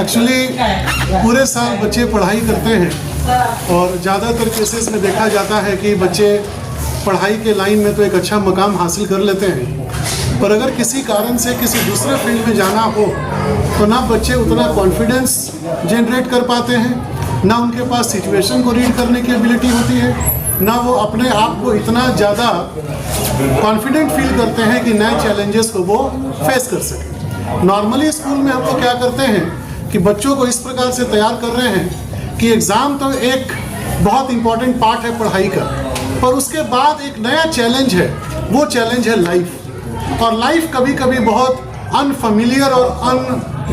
Actually पूरे साल बच्चे पढ़ाई करते हैं और ज़्यादातर केसेस में देखा जाता है कि बच्चे पढ़ाई के लाइन में तो एक अच्छा मकाम हासिल कर लेते हैं, पर अगर किसी कारण से किसी दूसरे फील्ड में जाना हो तो ना बच्चे उतना कॉन्फिडेंस जनरेट कर पाते हैं, ना उनके पास सिचुएशन को रीड करने की एबिलिटी होती है, ना वो अपने आप को इतना ज़्यादा कॉन्फिडेंट फील करते हैं कि नए चैलेंजेस को वो फेस कर सकें। नॉर्मली स्कूल में हम लोग क्या करते हैं कि बच्चों को इस प्रकार से तैयार कर रहे हैं कि एग्ज़ाम तो एक बहुत इंपॉर्टेंट पार्ट है पढ़ाई का, पर उसके बाद एक नया चैलेंज है, वो चैलेंज है लाइफ। और लाइफ कभी कभी बहुत अनफेमिलियर और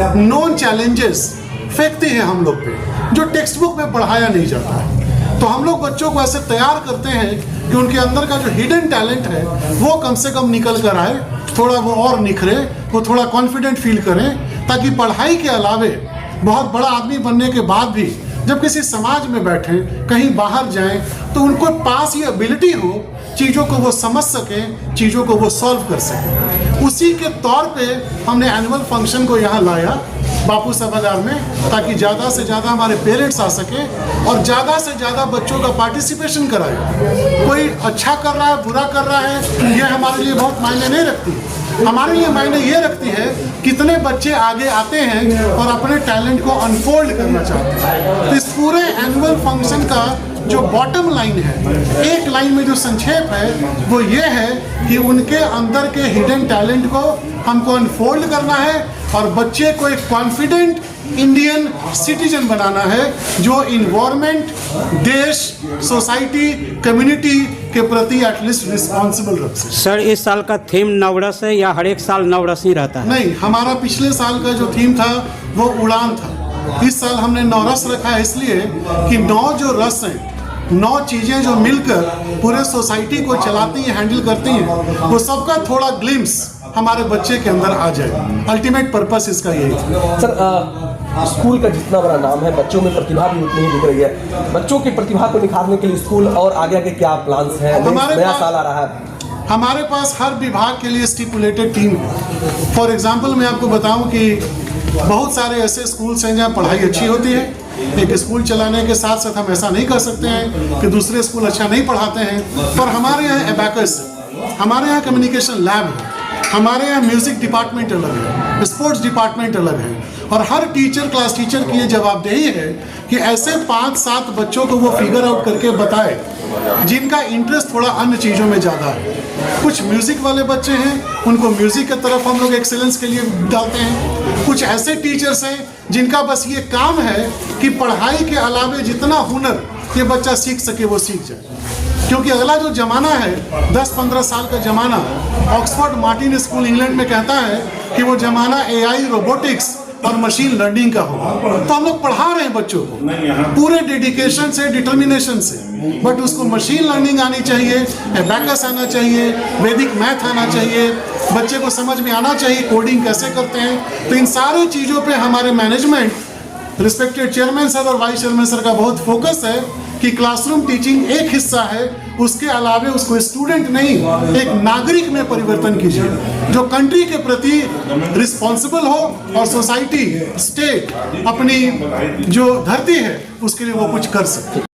अननोन चैलेंजेस फेंकती है हम लोग पे, जो टेक्स्ट बुक में पढ़ाया नहीं जाता है। तो हम लोग बच्चों को ऐसे तैयार करते हैं कि उनके अंदर का जो हिडन टैलेंट है वो कम से कम निकल कर आए, थोड़ा वो और निखरे, वो थोड़ा कॉन्फिडेंट फील करें, ताकि पढ़ाई के अलावे बहुत बड़ा आदमी बनने के बाद भी जब किसी समाज में बैठें, कहीं बाहर जाएं, तो उनको पास ये एबिलिटी हो, चीज़ों को वो समझ सकें, चीज़ों को वो सॉल्व कर सकें। उसी के तौर पे हमने एनुअल फंक्शन को यहाँ लाया बापू सभागार में, ताकि ज़्यादा से ज़्यादा हमारे पेरेंट्स आ सकें और ज़्यादा से ज़्यादा बच्चों का पार्टिसिपेशन कराएं। कोई अच्छा कर रहा है, बुरा कर रहा है, ये हमारे लिए बहुत मायने नहीं रखती। हमारे लिए मायने ये रखती है कितने बच्चे आगे आते हैं और अपने टैलेंट को अनफोल्ड करना चाहते हैं। तो इस पूरे एनुअल फंक्शन का जो बॉटम लाइन है, एक लाइन में जो संक्षेप है, वो ये है कि उनके अंदर के हिडन टैलेंट को हमको अनफोल्ड करना है और बच्चे को एक कॉन्फिडेंट इंडियन सिटीजन बनाना है, जो इन्वायरमेंट, देश, सोसाइटी, कम्युनिटी के प्रति एटलीस्ट रिस्पॉन्सिबल रख सके। सर, इस साल का थीम नवरस है या हर एक साल नवरस ही रहता है? नहीं, हमारा पिछले साल का जो थीम था वो उड़ान था। इस साल हमने 9 रस रखा है, इसलिए कि 9 जो रस हैं, 9 चीज़ें जो मिलकर पूरे सोसाइटी को चलाती हैं, हैंडल करती हैं, वो सबका थोड़ा ग्लिम्स हमारे बच्चे के अंदर आ जाए। अल्टीमेट पर्पस इसका यही है। सर, स्कूल का जितना बड़ा नाम है, बच्चों में प्रतिभा भी उतनी ही दिख रही है। बच्चों की प्रतिभा को निखारने के लिए स्कूल और आगे के क्या प्लान्स हैं? नया साल आ रहा है, हमारे पास हर विभाग के लिए स्टिपुलेटेड टीम है। फॉर एग्जाम्पल मैं आपको बताऊं कि बहुत सारे ऐसे स्कूल्स हैं जहाँ पढ़ाई अच्छी होती है। एक स्कूल चलाने के साथ साथ हम ऐसा नहीं कर सकते हैं कि दूसरे स्कूल अच्छा नहीं पढ़ाते हैं, पर हमारे यहाँ एबैकस, हमारे यहाँ कम्युनिकेशन लैब है, हमारे यहाँ म्यूज़िक डिपार्टमेंट अलग है, स्पोर्ट्स डिपार्टमेंट अलग है, और हर टीचर, क्लास टीचर की ये जवाबदेही है कि ऐसे 5-7 बच्चों को वो फिगर आउट करके बताए जिनका इंटरेस्ट थोड़ा अन्य चीज़ों में ज़्यादा है। कुछ म्यूज़िक वाले बच्चे हैं, उनको म्यूज़िक की तरफ हम लोग एक्सेलेंस के लिए डालते हैं। कुछ ऐसे टीचर्स हैं जिनका बस ये काम है कि पढ़ाई के अलावे जितना हुनर ये बच्चा सीख सके वो सीख जाए, क्योंकि अगला जो ज़माना है 10-15 साल का ज़माना, ऑक्सफोर्ड मार्टिन स्कूल इंग्लैंड में कहता है कि वो ज़माना AI, रोबोटिक्स और मशीन लर्निंग का होगा। तो हम लोग पढ़ा रहे हैं बच्चों को पूरे डेडिकेशन से, डिटर्मिनेशन से, बट उसको मशीन लर्निंग आनी चाहिए, एबैकस आना चाहिए, वैदिक मैथ आना चाहिए, बच्चे को समझ में आना चाहिए कोडिंग कैसे करते हैं। तो इन सारी चीज़ों पे हमारे मैनेजमेंट, रिस्पेक्टेड चेयरमैन सर और वाइस चेयरमैन सर का बहुत फोकस है कि क्लासरूम टीचिंग एक हिस्सा है, उसके अलावे उसको स्टूडेंट नहीं, एक नागरिक में परिवर्तन कीजिए जो कंट्री के प्रति रिस्पॉन्सिबल हो और सोसाइटी, स्टेट, अपनी जो धरती है उसके लिए वो कुछ कर सकते।